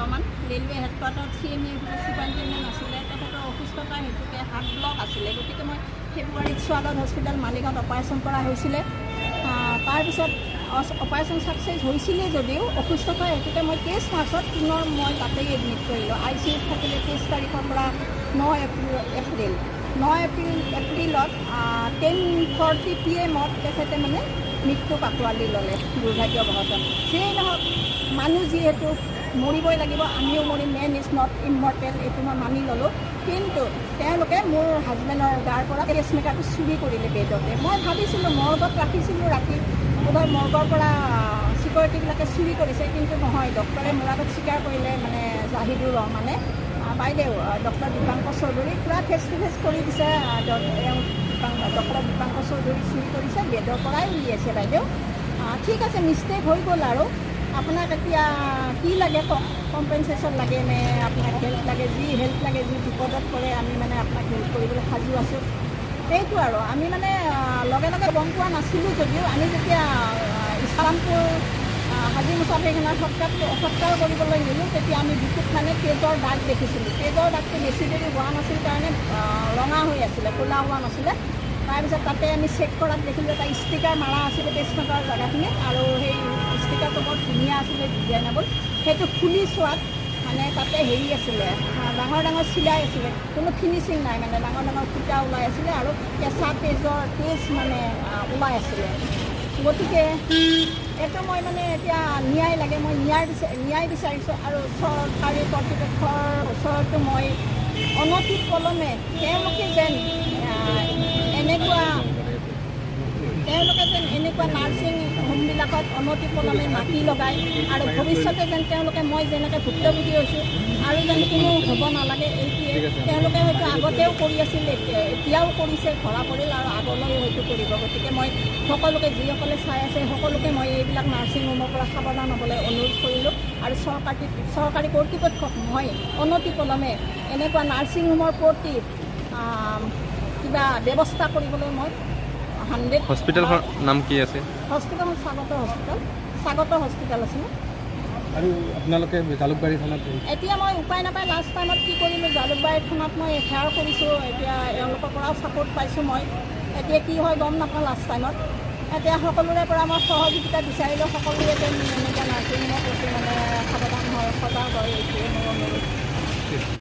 Rahman railway হেডকোৱাৰ্টাৰত CME superintendent আছিলে। তেখেতৰ অসুস্থতাৰ হেতুকে হাৰ্ট ব্লক আছিলে, গতিকে মই ফেব্ৰুৱাৰীত স্বাগত হস্পিটেল মালিগাঁৱত অপাৰেশ্যন কৰা হৈছিলে। তাৰপিছত অপাৰেশ্যন ছাকচেছ হৈছিলে যদিও অসুস্থতাৰ হেতুকে মই 23 মাৰ্চত পুনৰ মই তাতেই এডমিট কৰিলোঁ। ICUত থাকিলে 23 তাৰিখৰ পৰা 9 এপ্ৰিলত 10:40 PM তেখেতে মানে মৃত্যুক আঁকোৱালি ল'লে দুৰ্ভাগ্যবশতঃ। যিয়েই নহওক, মানুহ যিহেতু মৰিবই লাগিব, আমিও মৰিম, মেন ইজ নট ইমৰ্টেল, এইটো মই মানি ল'লোঁ। কিন্তু তেওঁলোকে মোৰ হাজবেণ্ডৰ গাৰ পৰা পেচমেকাৰটো চুৰি কৰিলে বেডতে। মই ভাবিছিলোঁ মৰ্গত ৰাখিছিলোঁ, ৰাতি বোধহয় মৰ্গৰ পৰা ছিকিউৰিটিবিলাকে চুৰি কৰিছে, কিন্তু নহয়, ডক্টৰে মোৰ আগত স্বীকাৰ কৰিলে, মানে জাহিদুৰ ৰহমানে, বাইদেউ ডক্টৰ দীপাংকৰ চৌধুৰী পূৰা ফেচ টু ফেচ কৰি দিছে, ডক্টৰ দীপাংকৰ চৌধুৰী চুৰি কৰিছে, বেডৰ পৰাই উলিয়াইছে বাইদেউ। ঠিক আছে, মিষ্টেক হৈ গ'ল আৰু আপোনাক এতিয়া কি লাগে কওক, কম্পেনচেশ্যন লাগে নে আপোনাক হেল্প লাগে? যি হেল্প লাগে, যি বিপদত পৰে আমি মানে আপোনাক হেল্প কৰিবলৈ সাজু আছোঁ। সেইটো আৰু আমি মানে লগে লগে গম পোৱা নাছিলোঁ যদিও আমি যেতিয়া ইছলামপুৰ হাজী মুছাফিৰখানাৰ সৎকাৰ কৰিবলৈ নিলোঁ, তেতিয়া আমি বুকুত মানে তেজৰ দাগ দেখিছিলোঁ। তেজৰ দাগটো বেছি দেৰি হোৱা নাছিল কাৰণে ৰঙা হৈ আছিলে, ক'লা হোৱা নাছিলে। তাৰপিছত তাতে আমি চেক কৰাত দেখিলোঁ এটা ষ্টিকাৰ মাৰা আছিলে পেচমেকাৰৰ জেগাখিনিত, আৰু সেই ষ্টিকাৰটো বৰ ধুনীয়া আছিলে, ডিজাইনেবল। সেইটো খুলি চোৱাত মানে তাতে হেৰি আছিলে, ডাঙৰ ডাঙৰ চিলাই আছিলে, কোনো ফিনিচিং নাই, মানে ডাঙৰ ডাঙৰ ফুটা ওলাই আছিলে আৰু কেঁচা তেজ মানে ওলাই আছিলে। গতিকে এইটো মই মানে এতিয়া ন্যায় লাগে, মই ন্যায় বিচাৰিছোঁ। আৰু চৰকাৰী কৰ্তৃপক্ষৰ ওচৰতো মই অনতি পলমে তেওঁলোকে যেন এনেকুৱা নাৰ্ছিং হোমবিলাকত অনতি পলমে মাটি লগায়, আৰু ভৱিষ্যতে যেন তেওঁলোকে মই যেনেকৈ ভুক্তভোগী হৈছোঁ আৰু যেন কোনো হ'ব নালাগে। এইটোৱে তেওঁলোকে হয়তো আগতেও কৰি আছিল, এতিয়াও কৰিছে, ধৰা পৰিল আৰু আগলৈ হয়তো কৰিব। গতিকে মই সকলোকে, যিসকলে চাই আছে সকলোকে মই এইবিলাক নাৰ্ছিং হোমৰ পৰা সাৱধান হ'বলৈ অনুৰোধ কৰিলোঁ। আৰু চৰকাৰী কৰ্তৃপক্ষক মই অনতি পলমে এনেকুৱা নাৰ্ছিং হোমৰ প্ৰতি কিবা ব্যৱস্থা কৰিবলৈ মই 100। হস্পিটেলখনৰ নাম কি আছে? হস্পিটেলখন স্বাগত হস্পিটেল আছিলে। আৰু আপোনালোকে জালুকবাৰী থানাত এতিয়া মই উপায় নাপায় লাষ্ট টাইমত কি কৰিলোঁ, জালুকবাৰী থানাত মই এফআইআৰ কৰিছোঁ। এতিয়া এওঁলোকৰ পৰাও ছাপোৰ্ট পাইছোঁ মই। এতিয়া কি হয় গম নাপাওঁ লাষ্ট টাইমত। এতিয়া সকলোৰে পৰা মই সহযোগিতা বিচাৰিলোঁ, সকলোৱে যেন এনেকৈ নাৰ্ছিং হোমৰ প্ৰতি মানে সাৱধান হয়, সজাগ হয়, এইটোৱে মোৰ অনুৰোধ।